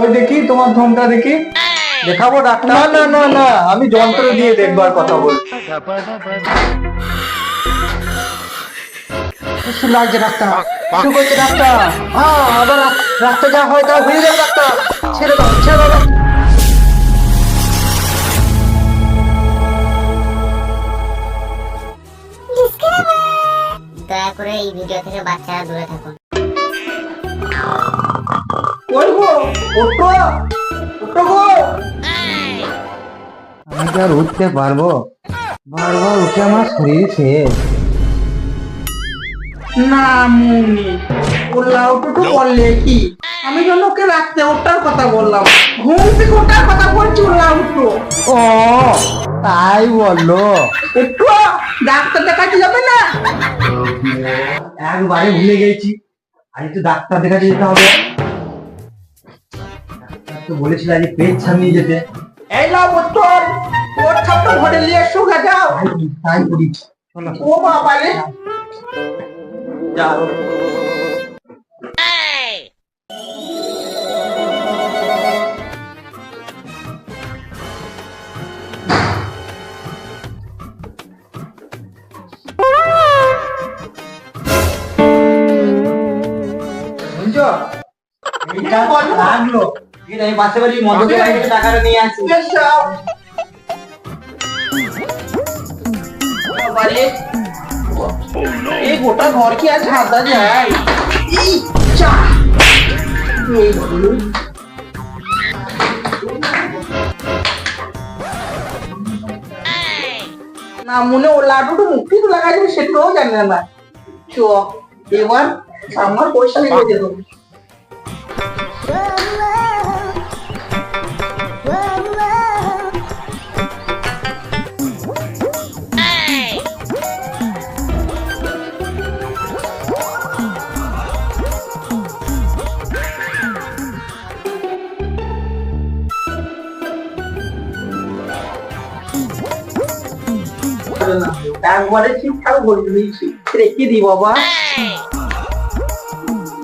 ওই দেখি তোমার ধনটা দেখি। দেখাবো ডাক্তার? না না না না, আমি যন্ত্র দিয়ে দেখবার কথা বল। লাগছে ডাক্তার, কি করছে ডাক্তার? হ্যাঁ, আবার রাখতে যা হয় তা হয়ে যাবে ডাক্তার। ছেড়ে দাও, ছেড়ে দাও। দয়া করে এই ভিডিও থেকে বাচ্চারা দূরে থাকুন। ওই গো, ওঠো, ওঠো গো। আমি কি আর উঠতে পারবো? বারবার উঠে আমার শরীর শেষ। না মুনি, বললাম ওটুকু বললে কি? আমি যেন ওকে রাখতে ওঠার কথা বললাম, ঘুম থেকে ওঠার কথা বলছি। বললাম উঠো। ও তাই বললো? একটু ডাক্তার দেখাতে যাবে না? একবারে ভুলে গেছি, আজ তো ডাক্তার দেখাতে যেতে হবে। ডাক্তার তো বলেছিল আজ পেট ছামিয়ে যেতে। এই নাও বোতল, ওর খাপটা ভরে নিয়ে এসো গা, যাও। তাই করি, চলো। ও বাবা রে, যাও। বুঝছো, এইটা লাগলো। ঠিক আছে, আমি পাশে বাড়ি মদকে বাড়ি থেকে টাকাটা নিয়ে আসছি। এই গোটা ঘর কি আর ঝাঁটা যায়? না মনে ও লাডুটা মুক্তি তো লাগাই যাবে সেটাও জানি না। চ এবার আমার পয়সা লেগে যেত। একবারে ঠিকঠাক বলে দিয়েছি, রেখে দি বাবা।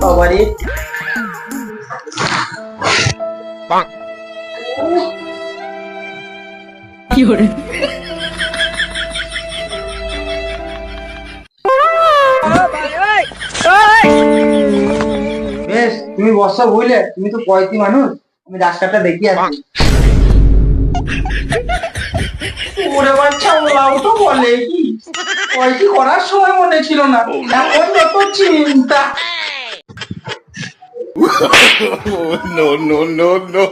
বাবারে কি করে? বেশ, তুমি বসো বুঝলে, তুমি তো পয়তি মানুষ, আমি রাস্তাটা দেখিয়ে আসছি। ওরে বাচ্চা, ওলাও তো বলে কি পয়তি করার সময় মনে ছিল না, এখন যত চিন্তা। No, no, no, no.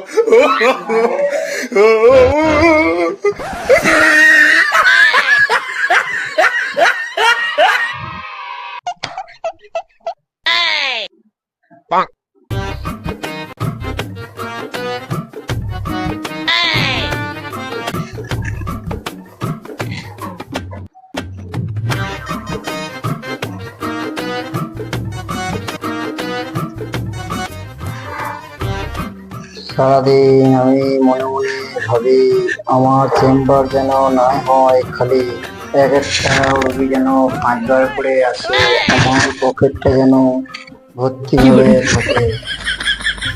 সারাদিন আমি মনে মনে ভাবি, আমার চেম্বার যেন না হয় খালি। এক একটা রোগী যেন 5 বার করে আসে, আমার পকেটটা যেন ভর্তি হয়ে থাকে।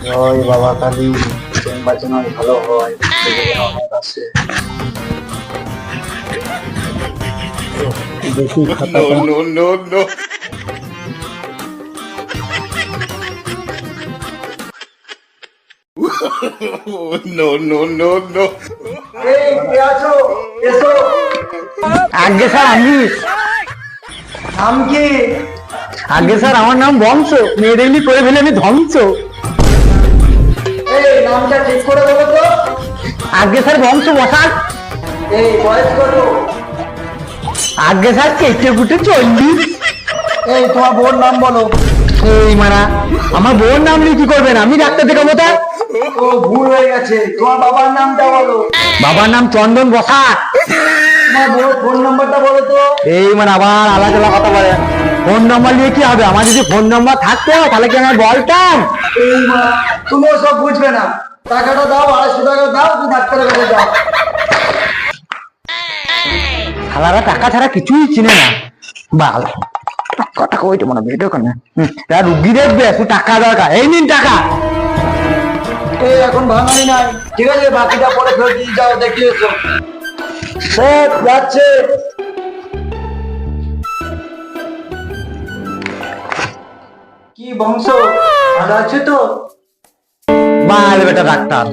জয় বাবা কালী, চেম্বার যেন ভালো হয়, অনেক আসে। দেখি খাতাটা। No, no, no. No, no, no, no. এই কে আছো? এসো। আগে স্যার আমি। নাম কি? আগে স্যার আমার নাম বংশ, মেয়ে দেখলি করে ফেলে আমি ধ্বংস। এই নামটা ঠিক করে বলো তো। আগে স্যার বংশ বসাক। এই বয়স কত? আগে স্যার কেটে কুটে 40। এই তোমার বোন নাম বলো। এই মারা, আমার বোন নাম নিয়ে কি করবেন? আমি ডাক্তার দেখাবো তা? ও ভুল হয়ে গেছে, তোমার বাবার নামটা বলো। বাবার নাম চন্দন বসাক। তোমার ফোন নাম্বারটা বলো তো। এই মানে আবার আলাদা কথা বলে, ফোন নাম্বার নিয়ে কি হবে? আমার যদি ফোন নাম্বার থাকতো তাহলে কি আমার বলতাম? এই মা, তুমিও সব বুঝবে না। টাকাটা দাও, 250 টাকা দাও, তুমি ডাক্তারের কাছে যাও। শালারা টাকা ছাড়া কিছুই চিনে না। বাল টাকা ওইটা মনে ভিডিও কেন রুগী দেখবে, একটু টাকা দরকার। এই নিন টাকা। এখন ভাঙাই নাই, ঠিক আছে বাকিটা পরে ফেরত দিয়ে যাও, দেখে এসো। যাচ্ছে। কি বংশ, ভালো আছে তো? বাল বেটা ডাক্তার,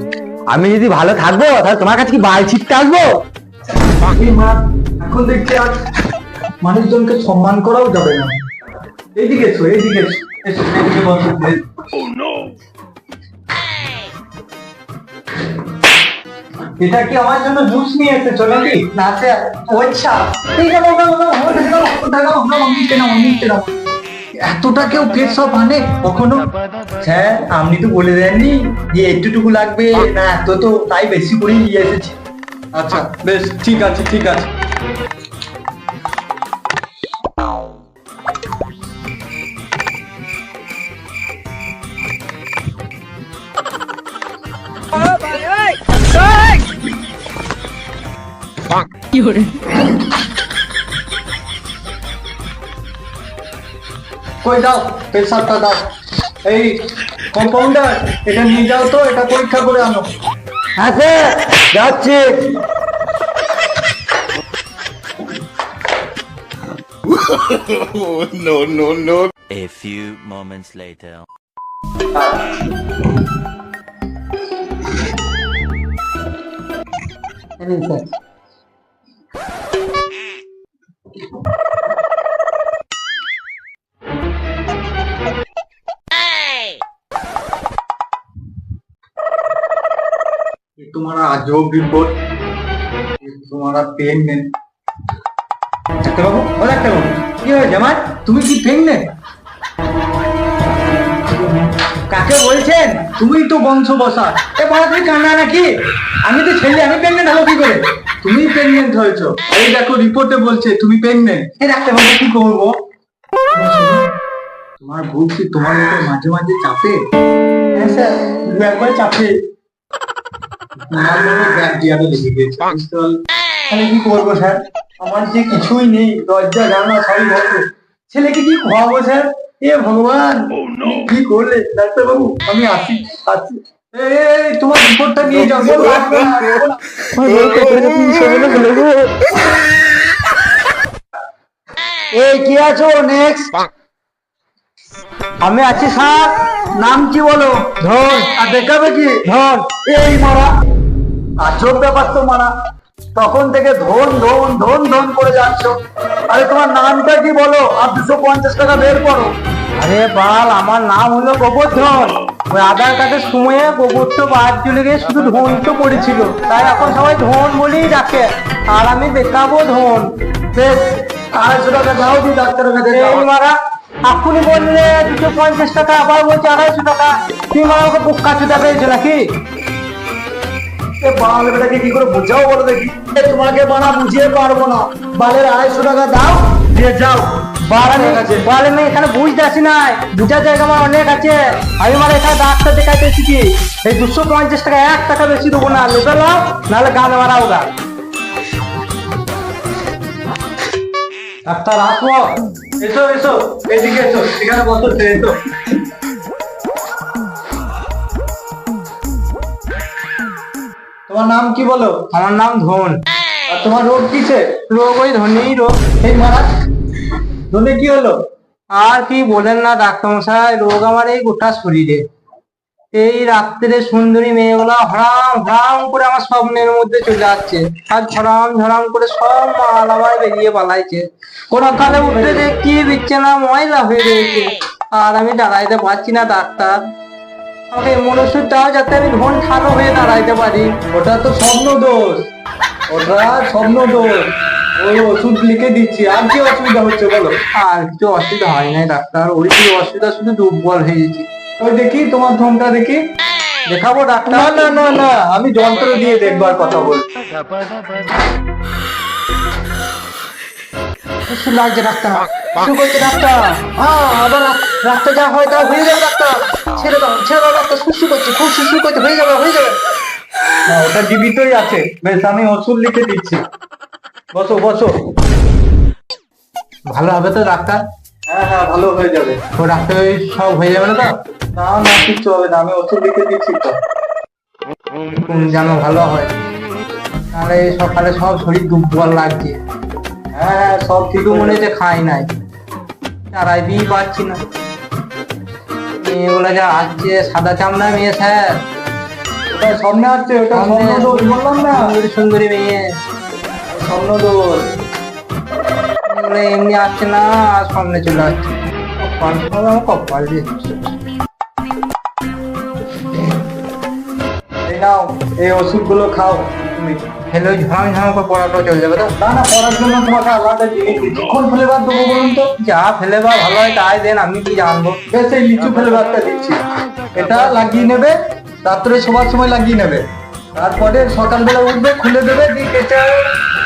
আমি যদি ভালো থাকবো তাহলে তোমার কাছে কি বাল ছিটতে আসবো? এখন দেখছি আর মানুষজনকে সম্মান করাও যাবে না। এইদিকে এসো, এইদিকে এসো, এসো, এইদিকে বসো। এটা কি আমার জন্য জুস নিয়ে এসেছো নাকি? না স্যার, আচ্ছা ঠিক আছে, এতটা কেউ পেটসব আনে কখনো? হ্যাঁ, আপনি তো বলে দেননি যে একটুটুকু লাগবে না, এত তো তাই বেশি করে নিয়ে এসেছি। আচ্ছা বেশ, ঠিক আছে ঠিক আছে। কই দাও, পেশাবটা দাও। এই কম্পাউন্ডার, এটা নিয়ে যাও তো, এটা পরীক্ষা করে আনো। হ্যাঁ স্যার, যাচ্ছি। No, no, no. A few moments later. तुम्हारा अजब रिपोर्ट, तुम्हारा पेन নেই। ডাক্তারবাবু, ও ডাক্তারবাবু, কি হয়েছে জামাই? তুমি কি প্রেগনেন্ট? কাকে বলছেন? তুমি তো বংশ বসা। এ বাবা, তুমি কান্না নাকি? আমি তো ছেলে, আমি প্রেগনেন্ট হবো কি করে? তুমি প্রেগনেন্ট হয়েছো, এই দেখো রিপোর্টে বলছে তুমি প্রেগনেন্ট। এই ডাক্তারবাবু কি করবো? তোমার বুক কি তোমার উপর মাঝে মাঝে চাপে? হ্যাঁ স্যার, একবার চাপে। তাহলে কি করবো স্যার? আমার যে কিছুই নেই, দরজা জানলা সবই বন্ধ, ছেলেকে কি খাওয়াবো স্যার? এ ভগবান, কি করলে ডাক্তারবাবু? আমি আসি আসি। এই তোমার রিপোর্টটা নিয়ে যাও। এই কি আছো? নেক্সট। আমি আছি স্যার। নাম কি বলো? ধন। আর দেখাবে কি? ধন। এই মারা, আজব ব্যাপার তো মারা, তখন থেকে ধন ধন ধন ধন করে যাচ্ছ। আরে তোমার নামটা কি বলো? আর 250 টাকা বের করো। আরে বাল, আমার নাম হলো গোবর্ধন। ওই আধার কার্ডের সময়ে গোবর্ধ বাদ চলে গিয়ে শুধু ধন তো পড়েছিল, তাই এখন সবাই ধন বলেই ডাকে। আর আমি দেখাবো ধন। বেশ, 250 টাকা দাও, দি ডাক্তারের কাছে। এই মারা, এখনই বললে 250 টাকা, আবার বলছে 250 টাকা। তুমি আমাকে বুক কাছুটা পেয়েছো নাকি? বাল বেটাকে কি করে বোঝাও বলো দেখি? তোমাকে বানা বুঝিয়ে পারবো না। বালের 250 টাকা দাও, দিয়ে যাও। বালে আমি এখানে বুঝতে আসি নাই, বুঝার জায়গা আমার অনেক আছে। আমি মানে এখানে ডাক্তার দেখাইতে এসেছি। এই 250 টাকা 1 টাকা বেশি দেবো না, লেবে নাও, নাহলে গান মারাও গা। ডাক্তার আসো, এসো এসো, এদিকে এসো, এখানে বসো, এসো। তোমার নাম কি বলো? আমার নাম ধন। আর তোমার রোগ কিসে? রোগ ওই ধনেই রোগ। এই মারা, ধনে কি হলো? আর কি বলেন না ডাক্তার মশাই, রোগ আমার এই গোটা শরীরে। এই রাত্রে সুন্দরী মেয়েগুলা হরাম হরাম করে আমার স্বপ্নের মধ্যে চলে যাচ্ছে, আর ঝরাম ঝরাম করে সব মাল আমার বেরিয়ে পালাইছে। কোন কালে উঠে দেখি বিছানা ময়লা হয়ে রয়েছে, আর আমি দাঁড়াইতে পারছি না ডাক্তার। আমাকে এমন ওষুধ দাও যাতে আমি ধন ঠানো হয়ে দাঁড়াইতে পারি। ওটা তো স্বপ্ন দোষ, ওটা স্বপ্ন দোষ। ওই ওষুধ লিখে দিচ্ছি। আর কি অসুবিধা হচ্ছে বলো? আর কিছু অসুবিধা হয় নাই ডাক্তার, ওই কি অসুবিধা, শুধু দুর্বল হয়ে গেছি। ওই দেখি তোমার ধনটা দেখি। দেখাবো ডাক্তার? না না না না, আমি যন্ত্র দিয়ে দেখবার কথা বল। লাগছে ডাক্তার, কি করছে ডাক্তার? আবার রাস্তা যা হয় তা হয়ে যাবে ডাক্তার। ছেড়ে দাও ছেড়ে দাও ডাক্তার, সুসু করছে, খুব সুসু করছে, হয়ে যাবে হয়ে যাবে। ওটা জীবিতই আছে। বেশ, আমি ওষুধ লিখে দিচ্ছি, বসো বসো। ভালো হবে তো ডাক্তার? হ্যাঁ হ্যাঁ, ভালো হয়ে যাবে। ও ডাক্তার, সব হয়ে যাবে না তো? না না, কিচ্ছু হবে না, আমি ওষুধ লিখে দিচ্ছি তো। ঘুম যেন ভালো হয়, তাহলে সকালে সব শরীর দুর্বল লাগছে। হ্যাঁ, সব কিছু মনে হচ্ছে খাই নাই, চারাইতেই পাচ্ছি না। মেয়েগুলো যা আসছে, সাদা চামড়া মেয়ে স্যার, ওটা সামনে আসছে, ওটা স্বর্ণদোষ বললাম না, সুন্দরী সুন্দরী মেয়ে, স্বর্ণদোষ। এগুলো এমনি আসছে না, আর সামনে চলে আসছে। কপাল খারাপ, আমার কপাল দিয়ে। এই নাও, এই ওষুধগুলো খাও তুমি। খেলে ওই ঝাম ঝাম করে পড়াটা চলে যাবে তো। না না, পড়ার জন্য তোমাকে আলাদা জিনিস দিচ্ছি। কোন ফ্লেভার দেবো বলুন তো? যা ফেলে বা ভালো হয় তাই দেন, আমি কি জানবো। বেশ, এই লিচু ফ্লেভারটা দিচ্ছি। এটা লাগিয়ে নেবে, রাত্রে শোবার সময় লাগিয়ে নেবে। তারপরে সকালবেলা উঠবে, খুলে দেবে, দিয়ে কেটে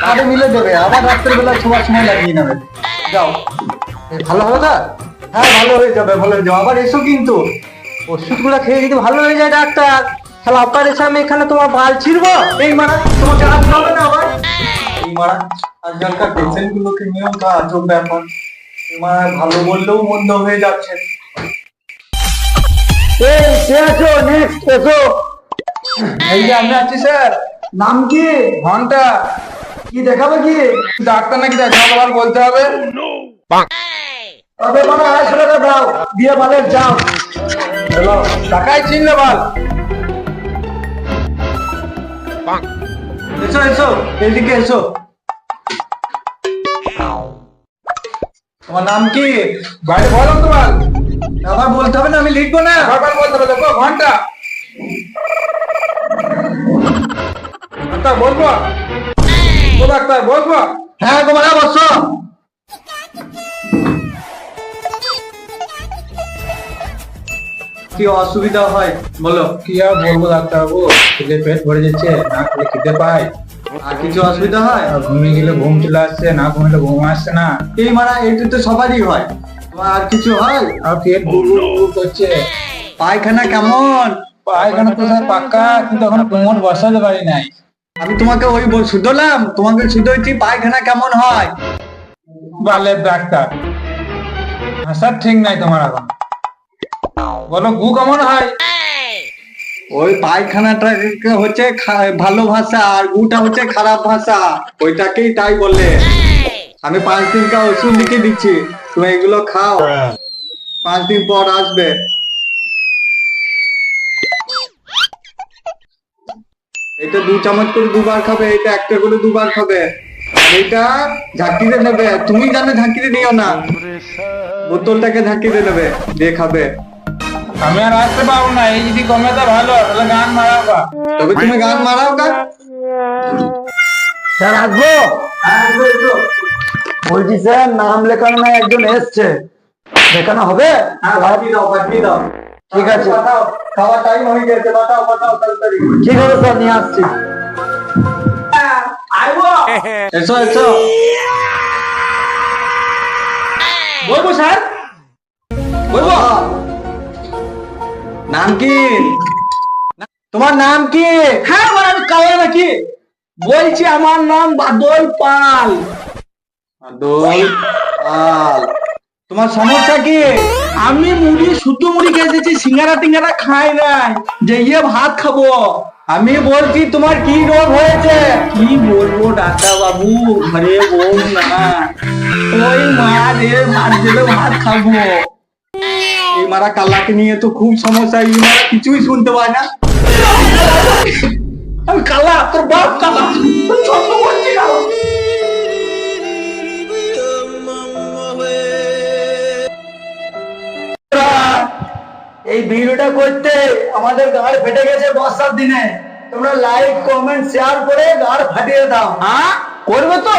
আরে মিলে দেবে, আবার রাত্রেবেলা শোবার সময় লাগিয়ে নেবে। যাও। ভালো হবে তো? হ্যাঁ, ভালো হয়ে যাবে, ভালো হয়ে যাবে। আবার এসো কিন্তু। ওষুধগুলো খেয়ে যদি ভালো হয়ে যায় ডাক্তার, তাহলে আপনার এসে আমি এখানে তোমার বাল ছিড়বো। এই মারা, তোমাকে আসতে হবে না আবার। এই মারা, আজকালকার পেশেন্ট গুলোকে নিয়েও তো আজব ব্যাপার। এই মারা ভালো বললেও মন্দ হয়ে যাচ্ছে। এই কে আছো? নেক্সট এসো। এই যে আমি আছি স্যার। নাম কি? ঘন্টা। কি দেখাবে কি? ডাক্তার নাকি দেখাবে, আবার বলতে হবে। তবে মানে 250 টাকা দাও, দিয়ে বালের যাও। হ্যালো, টাকাই চিনলে বাল। এসো এসো, এদিকে এসো। তোমার নাম কি? ভাই বলো তোমার। আবার বলতে হবে না, আমি লিখবো না। আবার বলতে হবে, দেখো ঘন্টা। ডাক্তার বলবো? ও ডাক্তার বলবো? হ্যাঁ তোমার বসো। কি অসুবিধা হয় বলো? কি আর বলবো ডাক্তারবাবু, খেলে পেট ভরে যাচ্ছে, না খেলে খেতে পাই। আর কিছু অসুবিধা হয়? আর ঘুমিয়ে গেলে ঘুম চলে আসছে, না ঘুমিয়ে ঘুম আসছে না। এই মারা, এইটা তো সবারই হয়। তোমার আর কিছু হয়? আর পেট গুড় গুড় করছে। পায়খানা কেমন? পায়খানা তো স্যার পাক্কা, কিন্তু এখন কোমর বসাতে পারি নাই। আমি তোমাকে ওই শুধলাম, তোমাকে শুধোইছি পায়খানা কেমন হয়। বালের ডাক্তার, হাসার ঠিক নাই তোমার এখন। বলো গু কেমন হয়? ওই পায়খানাটা হচ্ছে ভালো ভাষা, আর গুটা হচ্ছে খারাপ ভাষা, ওইটাকেই তাই বলে। আমি 5 দিনকার ওষুধ লিখে দিচ্ছি, তুমি এগুলো খাও, 5 দিন পর আসবে। এটা 2 চামচ করে 2 বার খাবে, এটা 1টা করে 2 বার খাবে। আর এটা ঝাঁকিতে নেবে, তুমি জানো ঝাঁকিতে নিও না, বোতলটাকে ঝাঁকিতে নেবে, দিয়ে খাবে। আমি আর আসতে পারবো না, এই যদি কমে তো ভালো, তাহলে গান মারাবা। তবে তুমি গান মারাও গা। স্যার আসবো? বলছি স্যার, নাম লেখানো নাই, একজন এসছে, লেখানো হবে? হ্যাঁ, পাঠিয়ে দাও, পাঠিয়ে দাও। ঠিক আছে, খাওয়ার টাইম হয়ে গেছে, পাঠাও পাঠাও তাড়াতাড়ি। ঠিক আছে স্যার, নিয়ে আসছি। এসো এসো। বলবো স্যার? বলবো? নাম কি? তোমার নাম কি? হ্যাঁ, আমার আমি কালো নাকি? বলছি আমার নাম বাদল পাল। বাদল পাল। তোমার সমস্যা কি? আমি মুড়ি, শুধু মুড়ি খেয়েছি, সিঙ্গারা টিঙ্গারা খাই নাই, যে ইয়ে ভাত খাবো। আমি বলছি তোমার কি রোগ হয়েছে? কি বলবো ডাক্তার বাবু, ঘরে বউ না, ওই মা রে ভাত দিলে ভাত খাবো। এই মারা কাল্লাকে নিয়ে তো খুব সমস্যা, এই মারা কিছুই শুনতে পায় না। আমি কালা, তোর বাপ কালা, তোর ছোট বলছি কালা। এই ভিডিওটা করতে আমাদের গাড় ফেটে গেছে বর্ষার দিনে। তোমরা লাইক কমেন্ট শেয়ার করে গাড় ফাটিয়ে দাও। হ্যাঁ, করবে তো?